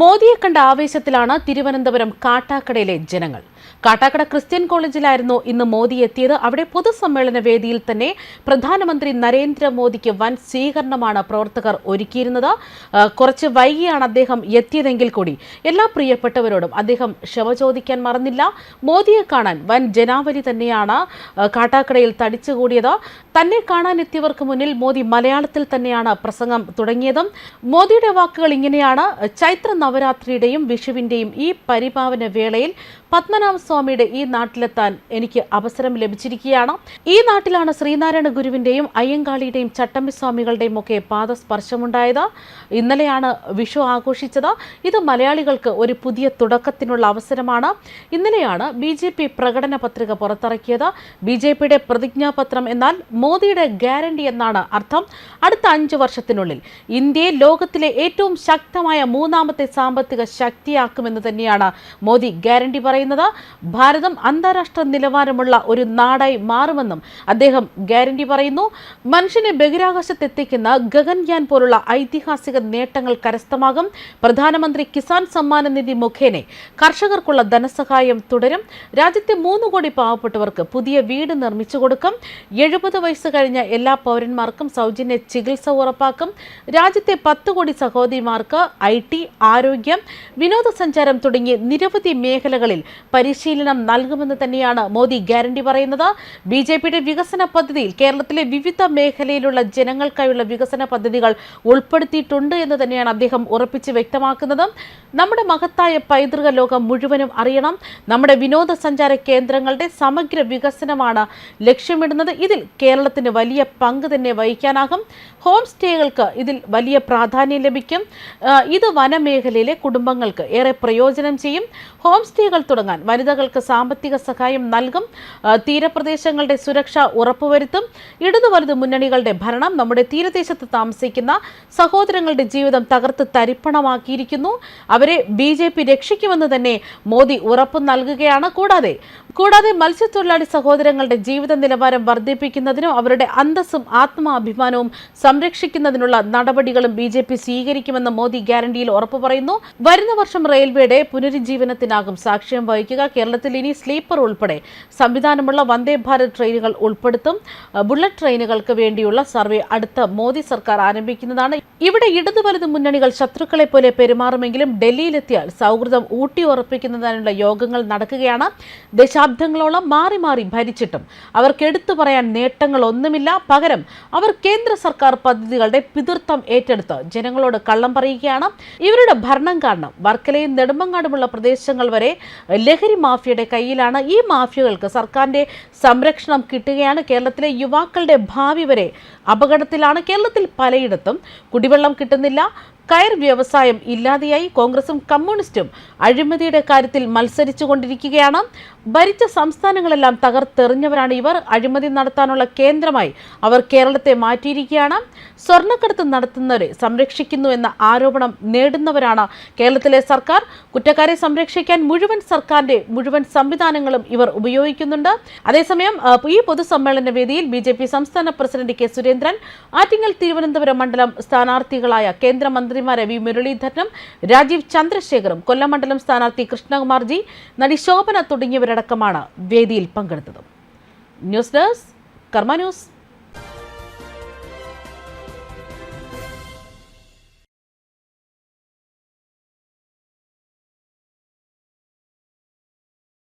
മോദിയെ കണ്ട ആവേശത്തിലാണ് തിരുവനന്തപുരം കാട്ടാക്കടയിലെ ജനങ്ങൾ. കാട്ടാക്കട ക്രിസ്ത്യൻ കോളേജിലായിരുന്നു ഇന്ന് മോദി എത്തിയത്. അവിടെ പൊതുസമ്മേളന വേദിയിൽ തന്നെ പ്രധാനമന്ത്രി നരേന്ദ്രമോദിക്ക് വൻ സ്വീകരണമാണ് പ്രവർത്തകർ ഒരുക്കിയിരുന്നത്. കുറച്ച് വൈകിയാണ് അദ്ദേഹം എത്തിയതെങ്കിൽ കൂടി എല്ലാ പ്രിയപ്പെട്ടവരോടും അദ്ദേഹം ക്ഷമ ചോദിക്കാൻ മറന്നില്ല. മോദിയെ കാണാൻ വൻ ജനാവലി തന്നെയാണ് കാട്ടാക്കടയിൽ തടിച്ചുകൂടിയത്. തന്നെ കാണാനെത്തിയവർക്ക് മുന്നിൽ മോദി മലയാളത്തിൽ തന്നെയാണ് പ്രസംഗം തുടങ്ങിയതും. മോദിയുടെ വാക്കുകൾ ഇങ്ങനെയാണ്: ചൈത്ര നവരാത്രിയുടെയും വിഷുവിന്റെയും ഈ പരിപാവന വേളയിൽ പത്മനാഭസ്വാമിയുടെ ഈ നാട്ടിലെത്താൻ എനിക്ക് അവസരം ലഭിച്ചിരിക്കുകയാണ്. ഈ നാട്ടിലാണ് ശ്രീനാരായണ ഗുരുവിന്റെയും അയ്യങ്കാളിയുടെയും ചട്ടമ്പിസ്വാമികളുടെയും ഒക്കെ പാദസ്പർശമുണ്ടായത്. ഇന്നലെയാണ് വിഷു ആഘോഷിച്ചത്. ഇത് മലയാളികൾക്ക് ഒരു പുതിയ തുടക്കത്തിനുള്ള അവസരമാണ്. ഇന്നലെയാണ് BJP പ്രകടന പത്രിക പുറത്തിറക്കിയത്. BJPയുടെ പ്രതിജ്ഞാപത്രം എന്നാൽ മോദിയുടെ ഗ്യാരണ്ടി എന്നാണ് അർത്ഥം. അടുത്ത 5 വർഷത്തിനുള്ളിൽ ഇന്ത്യയെ ലോകത്തിലെ ഏറ്റവും ശക്തമായ മൂന്നാമത്തെ സാമ്പത്തിക ശക്തിയാക്കുമെന്ന് തന്നെയാണ് മോദി ഗ്യാരണ്ടി പറയുന്നത്. ഭാരതം അന്താരാഷ്ട്ര നിലവാരമുള്ള ഒരു നാടായി മാറുമെന്നും അദ്ദേഹം ഗ്യാരണ്ടി പറയുന്നു. മനുഷ്യനെ ബഹിരാകാശത്തെത്തിക്കുന്ന ഗഗൻയാൻ പോലുള്ള ഐതിഹാസിക നേട്ടങ്ങൾ കരസ്ഥമാകും. പ്രധാനമന്ത്രി കിസാൻ സമ്മാന നിധി മുഖേന കർഷകർക്കുള്ള ധനസഹായം തുടരും. രാജ്യത്തെ 3 കോടി പാവപ്പെട്ടവർക്ക് പുതിയ വീട് നിർമ്മിച്ചു കൊടുക്കും. 70 വയസ്സ് കഴിഞ്ഞ എല്ലാ പൗരന്മാർക്കും സൗജന്യ ചികിത്സ ഉറപ്പാക്കും. രാജ്യത്തെ 10 കോടി സഹോദരിമാർക്ക് IT, ആരോഗ്യം, വിനോദസഞ്ചാരം തുടങ്ങിയ നിരവധി മേഖലകളിൽ പരിശീലനം നൽകുമെന്ന് തന്നെയാണ് മോദി ഗ്യാരണ്ടി പറയുന്നത്. BJPയുടെ വികസന പദ്ധതിയിൽ കേരളത്തിലെ വിവിധ മേഖലയിലുള്ള ജനങ്ങൾക്കായുള്ള വികസന പദ്ധതികൾ ഉൾപ്പെടുത്തിയിട്ടുണ്ട് എന്ന് തന്നെയാണ് അദ്ദേഹം ഉറപ്പിച്ച് വ്യക്തമാക്കുന്നത്. നമ്മുടെ മഹത്തായ പൈതൃക ലോകം മുഴുവനും അറിയണം. നമ്മുടെ വിനോദസഞ്ചാര കേന്ദ്രങ്ങളുടെ സമഗ്ര വികസനമാണ് ലക്ഷ്യമിടുന്നത്. ഇതിൽ കേരളത്തിന് വലിയ പങ്ക് തന്നെ വഹിക്കാനാകും. ഹോം സ്റ്റേകൾക്ക് ഇതിൽ വലിയ പ്രാധാന്യം ലഭിക്കും. ഇത് വനമേഖലയിലെ കുടുംബങ്ങൾക്ക് ഏറെ പ്രയോജനം ചെയ്യും. ഹോം സ്റ്റേകൾ തുടങ്ങാൻ വനിതകൾക്ക് സാമ്പത്തിക സഹായം നൽകും. തീരപ്രദേശങ്ങളുടെ സുരക്ഷ ഉറപ്പുവരുത്തും. ഇടതു വലതു മുന്നണികളുടെ ഭരണം നമ്മുടെ തീരദേശത്ത് താമസിക്കുന്ന സഹോദരങ്ങളുടെ ജീവിതം തകർത്ത് തരിപ്പണമാക്കിയിരിക്കുന്നു. അവരെ BJP രക്ഷിക്കുമെന്ന് തന്നെ മോദി ഉറപ്പു നൽകുകയാണ്. കൂടാതെ മത്സ്യത്തൊഴിലാളി സഹോദരങ്ങളുടെ ജീവിത നിലവാരം വർദ്ധിപ്പിക്കുന്നതിനും അവരുടെ അന്തസ്സും ആത്മാഭിമാനവും സംരക്ഷിക്കുന്നതിനുള്ള നടപടികളും BJP സ്വീകരിക്കുമെന്ന് മോദി ഗ്യാരണ്ടിയിൽ ഉറപ്പു പറയുന്നു. വരുന്ന വർഷം റെയിൽവേയുടെ പുനരുജ്ജീവനത്തിനാകും സാക്ഷ്യം വഹിക്കുക. കേരളത്തിൽ ഇനി സ്ലീപ്പർ ഉൾപ്പെടെ സംവിധാനമുള്ള വന്ദേ ഭാരത് ട്രെയിനുകൾ ഉൾപ്പെടുത്തും. ബുള്ളറ്റ് ട്രെയിനുകൾക്ക് വേണ്ടിയുള്ള സർവേ അടുത്ത മോദി സർക്കാർ ആരംഭിക്കുന്നതാണ്. ഇവിടെ ഇടതു വലതു മുന്നണികൾ ശത്രുക്കളെ പോലെ പെരുമാറുമെങ്കിലും ഡൽഹിയിലെത്തിയാൽ സൗഹൃദം ഊട്ടിയുറപ്പിക്കുന്നതിനുള്ള യോഗങ്ങൾ നടക്കുകയാണ്. ദശാബ്ദങ്ങളോളം മാറി മാറി ഭരിച്ചിട്ടും അവർക്ക് എടുത്തു പറയാൻ നേട്ടങ്ങളൊന്നുമില്ല. പകരം അവർ കേന്ദ്ര സർക്കാർ പദ്ധതികളുടെ പിതൃത്വം ഏറ്റെടുത്ത് ജനങ്ങളോട് കള്ളം പറയുകയാണ്. ഇവരുടെ ഭരണം കാരണം വർക്കലയും നെടുമങ്ങാടുമുള്ള പ്രദേശങ്ങൾ വരെ ലഹരി മാഫിയയുടെ കയ്യിലാണ്. ഈ മാഫിയകൾക്ക് സർക്കാരിന്റെ സംരക്ഷണം കിട്ടുകയാണ്. കേരളത്തിലെ യുവാക്കളുടെ ഭാവി വരെ അപകടത്തിലാണ്. കേരളത്തിൽ പലയിടത്തും കുടിവെള്ളം കിട്ടുന്നില്ല. കയർ വ്യവസായം ഇല്ലാതെയായി. കോൺഗ്രസും കമ്മ്യൂണിസ്റ്റും അഴിമതിയുടെ കാര്യത്തിൽ മത്സരിച്ചു കൊണ്ടിരിക്കുകയാണ്. ഭരിച്ച സംസ്ഥാനങ്ങളെല്ലാം തകർത്തെറിഞ്ഞവരാണ് ഇവർ. അഴിമതി നടത്താനുള്ള കേന്ദ്രമായി അവർ കേരളത്തെ മാറ്റിയിരിക്കുകയാണ്. സ്വർണ്ണക്കടത്ത് നടത്തുന്നവരെ സംരക്ഷിക്കുന്നു എന്ന ആരോപണം നേടുന്നവരാണ് കേരളത്തിലെ സർക്കാർ. കുറ്റക്കാരെ സംരക്ഷിക്കാൻ സർക്കാരിന്റെ മുഴുവൻ സംവിധാനങ്ങളും ഇവർ ഉപയോഗിക്കുന്നുണ്ട്. അതേസമയം ഈ പൊതുസമ്മേളന വേദിയിൽ BJP സംസ്ഥാന പ്രസിഡന്റ് K. സുരേന്ദ്രൻ, ആറ്റിങ്ങൽ തിരുവനന്തപുരം മണ്ഡലം സ്ഥാനാർത്ഥികളായ കേന്ദ്രമന്ത്രിമാർ V. മുരളീധരനും രാജീവ് ചന്ദ്രശേഖറും, കൊല്ലം മണ്ഡലം സ്ഥാനാർത്ഥി കൃഷ്ണകുമാർ G, നടി ശോഭന തുടങ്ങിയവരടക്കമാണ് വേദിയിൽ പങ്കെടുത്തത്. ന്യൂസ് ഡെസ്ക് കർമ്മ ന്യൂസ്.